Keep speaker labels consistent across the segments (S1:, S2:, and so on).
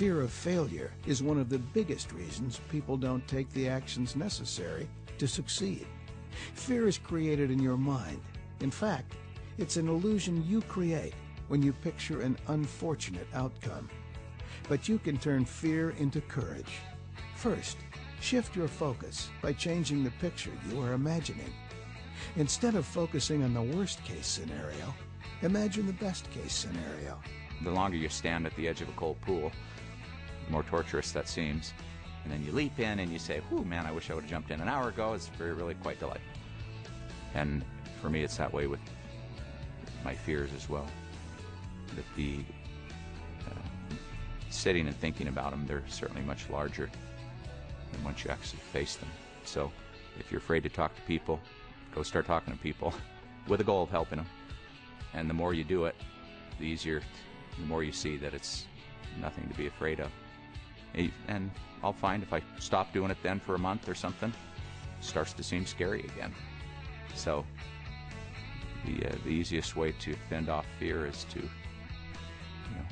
S1: Fear of failure is one of the biggest reasons people don't take the actions necessary to succeed. Fear is created in your mind. In fact, it's an illusion you create when you picture an unfortunate outcome. But you can turn fear into courage. First, shift your focus by changing the picture you are imagining. Instead of focusing on the worst-case scenario, imagine the best-case scenario.
S2: The longer you stand at the edge of a cold pool, the more torturous that seems. And then you leap in and you say, whew, man, I wish I would have jumped in an hour ago. It's really quite delightful. And for me, it's that way with my fears as well. That sitting and thinking about them, they're certainly much larger than once you actually face them. So if you're afraid to talk to people, go start talking to people with a goal of helping them. And the more you do it, the easier, the more you see that it's nothing to be afraid of. And I'll find if I stop doing it then for a month or something, it starts to seem scary again. So the easiest way to fend off fear is to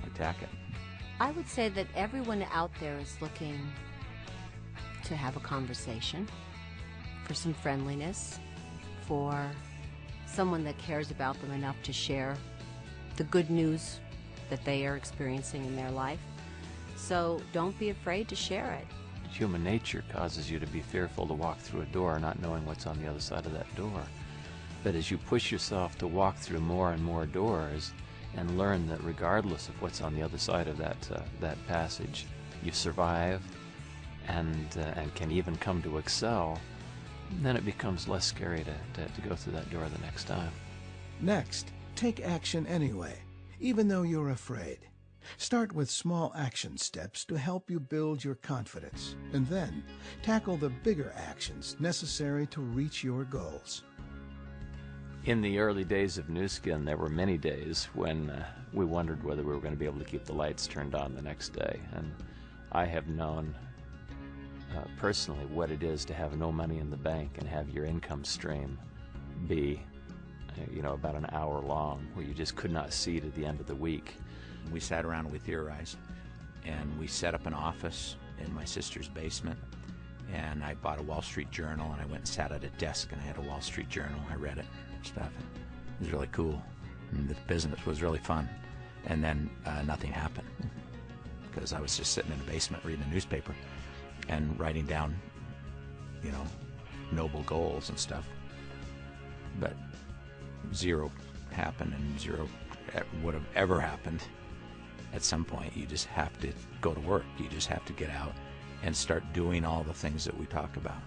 S2: attack it.
S3: I would say that everyone out there is looking to have a conversation, for some friendliness, for someone that cares about them enough to share the good news that they are experiencing in their life. So don't be afraid to share it.
S4: Human nature causes you to be fearful to walk through a door not knowing what's on the other side of that door. But as you push yourself to walk through more and more doors and learn that regardless of what's on the other side of that passage, you survive and can even come to excel, then it becomes less scary to go through that door the next time.
S1: Next, take action anyway, even though you're afraid. Start with small action steps to help you build your confidence, and then tackle the bigger actions necessary to reach your goals.
S4: In the early days of Nu Skin, there were many days when we wondered whether we were going to be able to keep the lights turned on the next day. And I have known personally what it is to have no money in the bank and have your income stream be about an hour long, where you just could not see to the end of the week.
S2: We sat around and we theorized, and we set up an office in my sister's basement, and I bought a Wall Street Journal, and I went and sat at a desk, and I had a Wall Street Journal. I read it and stuff. It was really cool. And the business was really fun. And then nothing happened, because I was just sitting in the basement reading the newspaper and writing down, noble goals and stuff. But zero happened, and zero would have ever happened. At some point, you just have to go to work. You just have to get out and start doing all the things that we talk about.